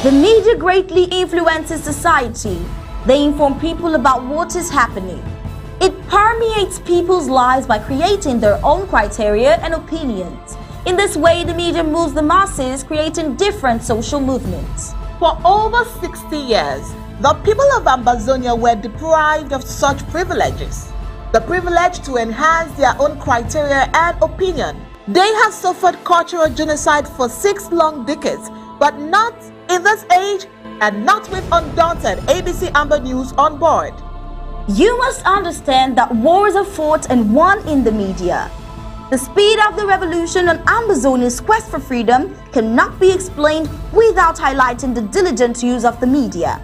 The media greatly influences society. They inform people about what is happening. It permeates people's lives by creating their own criteria and opinions. In this way, the media moves the masses, creating different social movements. For over 60 years, the people of Ambazonia were deprived of such privileges. The privilege to enhance their own criteria and opinion. They have suffered cultural genocide for 6 long decades, but not in this age and not with Undaunted ABC Amba News on board. You must understand that wars are fought and won in the media. The speed of the revolution on Ambazonia's quest for freedom cannot be explained without highlighting the diligent use of the media.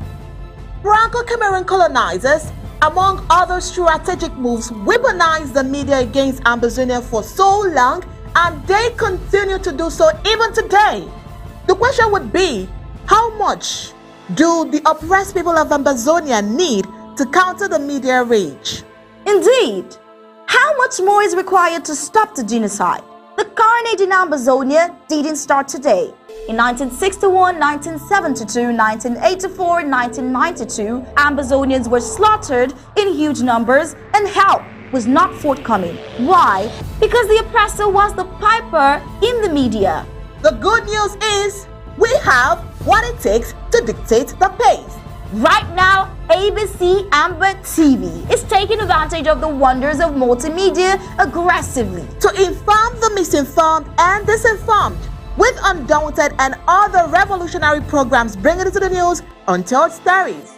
Franco-Cameroon colonizers, among other strategic moves, weaponized the media against Ambazonia for so long, and they continue to do so even today. The question would be, how much do the oppressed people of Ambazonia need to counter the media rage? Indeed, how much more is required to stop the genocide? The carnage in Ambazonia didn't start today. In 1961, 1972, 1984, and 1992, Ambazonians were slaughtered in huge numbers and help was not forthcoming. Why? Because the oppressor was the piper in the media. The good news is we have what it takes to dictate the pace. Right now, ABC Amba TV is taking advantage of the wonders of multimedia aggressively to inform the misinformed and disinformed with Undaunted and other revolutionary programs bringing it to the news untold stories.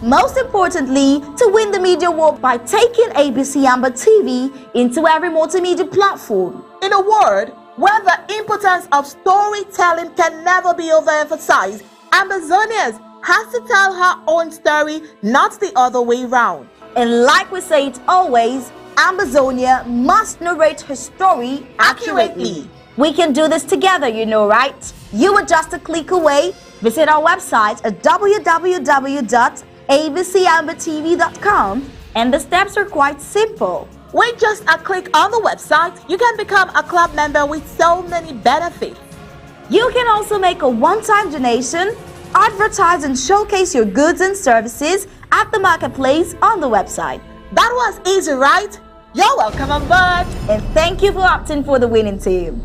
Most importantly, to win the media war by taking ABC Amba TV into every multimedia platform. In a word, where the importance of storytelling can never be overemphasized, Ambazonians has to tell her own story, not the other way round. And like we say it always, Ambazonia must narrate her story accurately. We can do this together, you know, right? You are just a click away. Visit our website at www.abcambatv.com, and the steps are quite simple. With just a click on the website, you can become a club member with so many benefits. You can also make a one-time donation, advertise and showcase your goods and services at the marketplace on the website. That was easy, right? You're welcome on board. And thank you for opting for the winning team.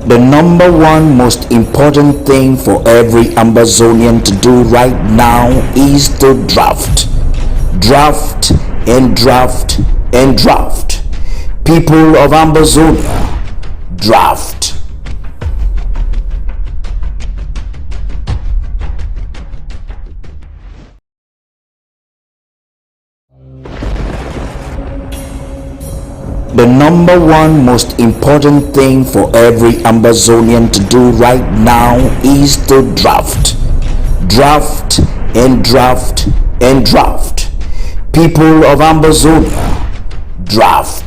The number one most important thing for every Ambazonian to do right now is to draft. Draft and draft and draft. People of Ambazonia, draft. The number one most important thing for every Ambazonian to do right now is to draft. Draft and draft and draft. People of Ambazonia, draft.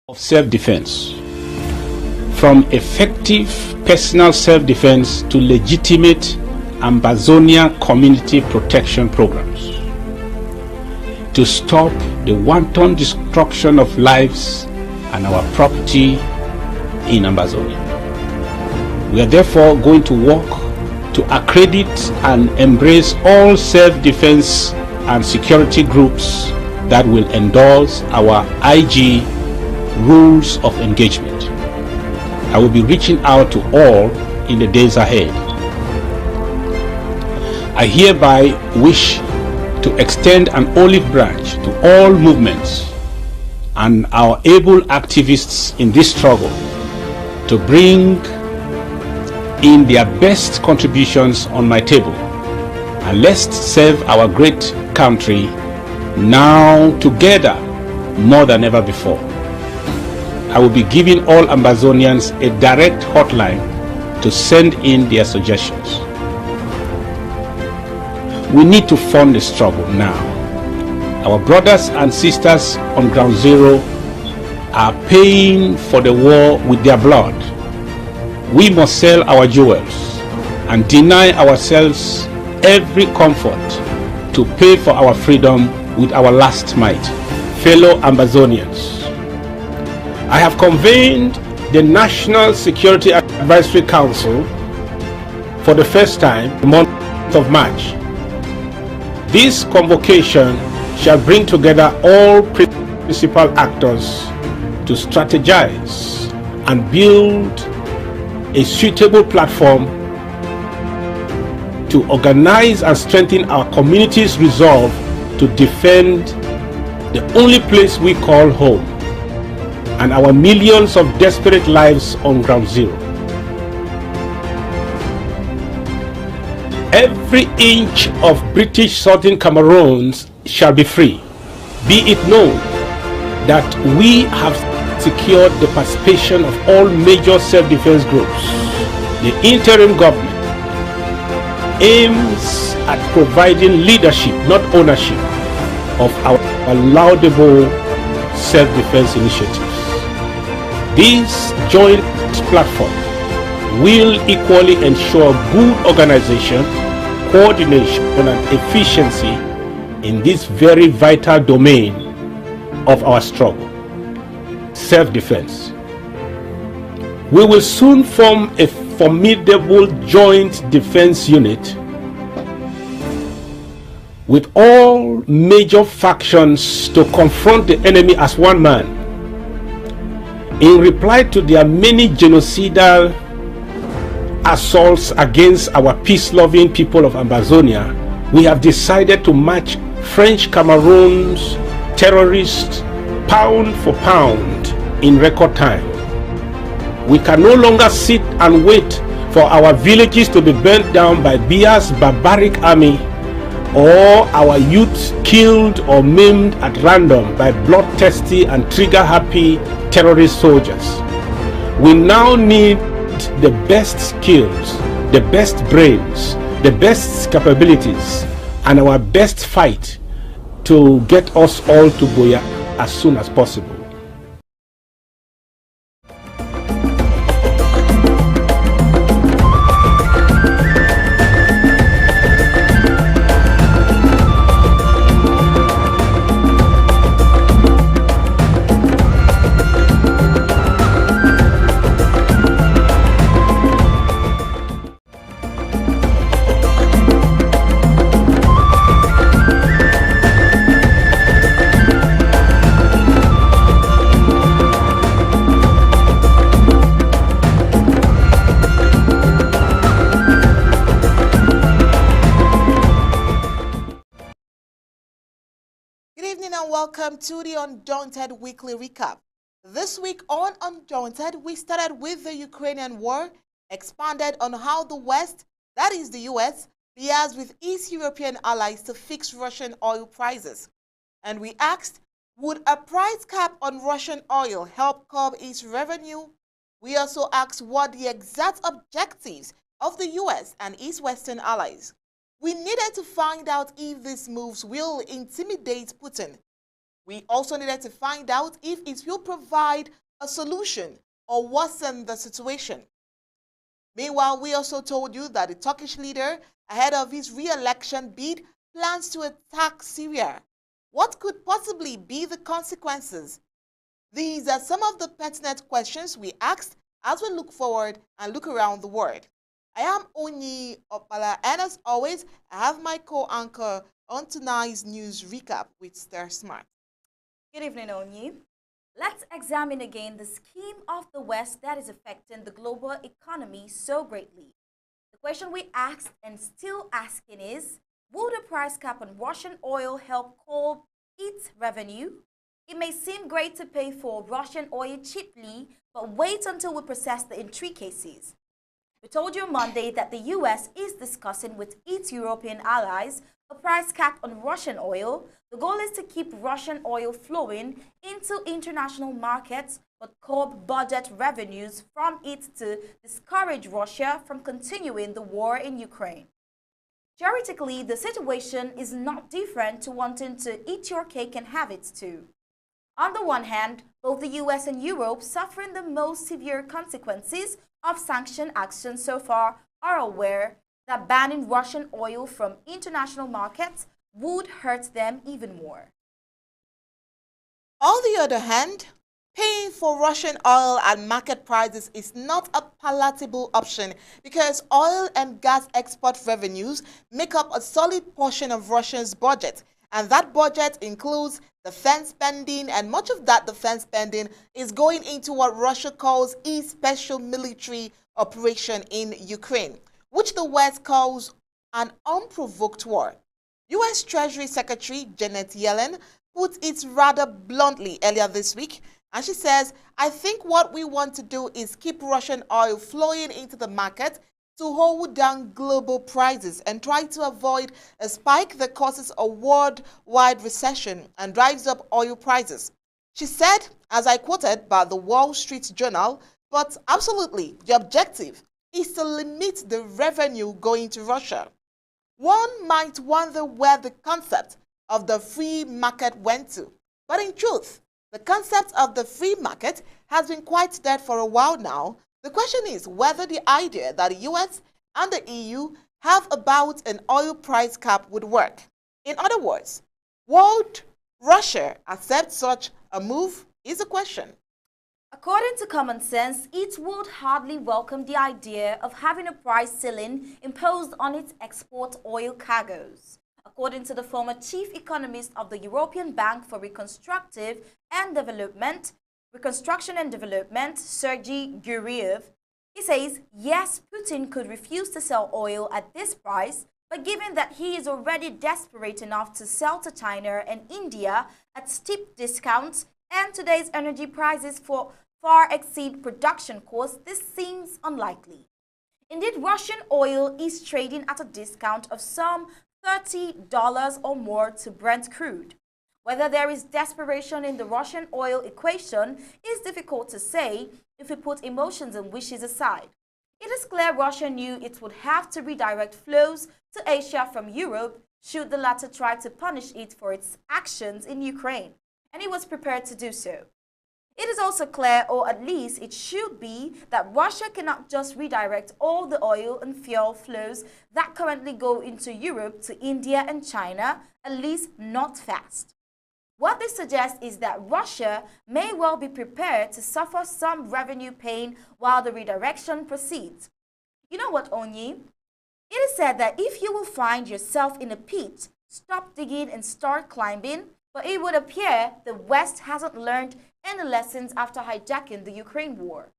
Of self-defense, from effective personal self-defense to legitimate Ambazonia community protection programs, to stop the wanton destruction of lives and our property in Ambazonia. We are therefore going to work to accredit and embrace all self-defense and security groups that will endorse our IG rules of engagement. I will be reaching out to all in the days ahead. I hereby wish to extend an olive branch to all movements and our able activists in this struggle to bring in their best contributions on my table, and let's serve our great country now together more than ever before. I will be giving all Ambazonians a direct hotline to send in their suggestions. We need to fund the struggle now. Our brothers and sisters on ground zero are paying for the war with their blood. We must sell our jewels and deny ourselves every comfort to pay for our freedom with our last might. Fellow Ambazonians, I have convened the National Security Advisory Council for the first time in the month of March. This convocation shall bring together all principal actors to strategize and build a suitable platform to organize and strengthen our community's resolve to defend the only place we call home and our millions of desperate lives on ground zero. Every inch of British Southern Cameroons shall be free. Be it known that we have secured the participation of all major self-defense groups. The interim government aims at providing leadership, not ownership, of our laudable self-defense initiatives. This joint platform will equally ensure good organization, coordination, and efficiency in this very vital domain of our struggle, self-defense. We will soon form a formidable joint defense unit with all major factions to confront the enemy as one man. In reply to their many genocidal assaults against our peace-loving people of Ambazonia, we have decided to match French Cameroon's terrorists pound for pound in record time. We can no longer sit and wait for our villages to be burnt down by Bia's barbaric army or our youth killed or maimed at random by bloodthirsty and trigger-happy terrorist soldiers. We now need the best skills, the best brains, the best capabilities, and our best fight to get us all to Buea as soon as possible. Welcome to the Undaunted Weekly Recap. This week on Undaunted, we started with the Ukrainian war, expanded on how the West, that is the US, liaises with its European allies to fix Russian oil prices. And we asked, would a price cap on Russian oil help curb its revenue? We also asked what the exact objectives of the US and its Western allies. We needed to find out if these moves will intimidate Putin. We also needed to find out if it will provide a solution or worsen the situation. Meanwhile, we also told you that the Turkish leader, ahead of his re-election bid, plans to attack Syria. What could possibly be the consequences? These are some of the pertinent questions we asked as we look forward and look around the world. I am Onyi Opala, and as always, I have my co-anchor on tonight's news recap with Star Smart. Good evening, Onyi. Let's examine again the scheme of the West that is affecting the global economy so greatly. The question we asked and still asking is, will the price cap on Russian oil help curb its revenue? It may seem great to pay for Russian oil cheaply, but wait until we process the intricacies. We told you on Monday that the US is discussing with its European allies a price cap on Russian oil. The goal is to keep Russian oil flowing into international markets but curb budget revenues from it to discourage Russia from continuing the war in Ukraine. Theoretically, the situation is not different to wanting to eat your cake and have it too. On the one hand, both the US and Europe, suffering the most severe consequences of sanction action so far, are aware that banning Russian oil from international markets would hurt them even more. On the other hand, paying for Russian oil at market prices is not a palatable option because oil and gas export revenues make up a solid portion of Russia's budget, and that budget includes defense spending, and much of that defense spending is going into what Russia calls a special military operation in Ukraine, which the West calls an unprovoked war. U.S. Treasury Secretary Janet Yellen put it rather bluntly earlier this week, and she says, "I think what we want to do is keep Russian oil flowing into the market to hold down global prices and try to avoid a spike that causes a worldwide recession and drives up oil prices." She said, as I quoted by the Wall Street Journal, "But absolutely, the objective is to limit the revenue going to Russia." One might wonder where the concept of the free market went to, but in truth, the concept of the free market has been quite dead for a while now. The question is whether the idea that the US and the EU have about an oil price cap would work. In other words, would Russia accept such a move is a question. According to common sense, it would hardly welcome the idea of having a price ceiling imposed on its export oil cargoes. According to the former chief economist of the European Bank for Reconstruction and Development, Sergei Guriev, he says, yes, Putin could refuse to sell oil at this price, but given that he is already desperate enough to sell to China and India at steep discounts, and today's energy prices far exceed production costs, this seems unlikely. Indeed, Russian oil is trading at a discount of some $30 or more to Brent crude. Whether there is desperation in the Russian oil equation is difficult to say if we put emotions and wishes aside. It is clear Russia knew it would have to redirect flows to Asia from Europe should the latter try to punish it for its actions in Ukraine, and it was prepared to do so. It is also clear, or at least it should be, that Russia cannot just redirect all the oil and fuel flows that currently go into Europe to India and China, at least not fast. What this suggests is that Russia may well be prepared to suffer some revenue pain while the redirection proceeds. You know what, Onyi? It is said that if you will find yourself in a pit, stop digging and start climbing, but it would appear the West hasn't learned any lessons after hijacking the Ukraine war.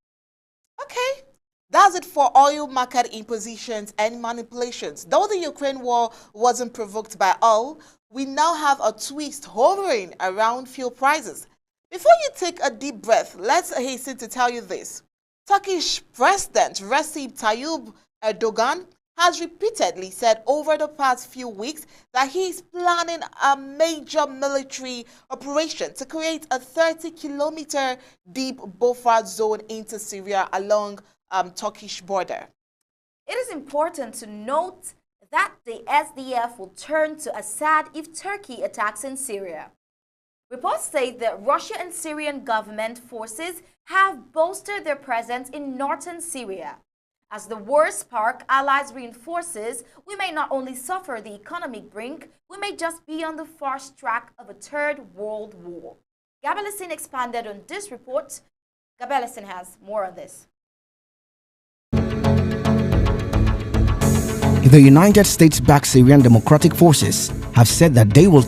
Okay, that's it for oil market impositions and manipulations. Though the Ukraine war wasn't provoked by oil, we now have a twist hovering around fuel prices. Before you take a deep breath, let's hasten to tell you this. Turkish President Recep Tayyip Erdogan has repeatedly said over the past few weeks that he is planning a major military operation to create a 30-kilometer deep buffer zone into Syria along Turkish border. It is important to note that the SDF will turn to Assad if Turkey attacks in Syria. Reports state that Russia and Syrian government forces have bolstered their presence in northern Syria. As the war spark allies reinforces, we may not only suffer the economic brink, we may just be on the fast track of a third world war. Gabelesin expanded on this report. Gabelesin has more on this. The United States-backed Syrian Democratic Forces have said that they will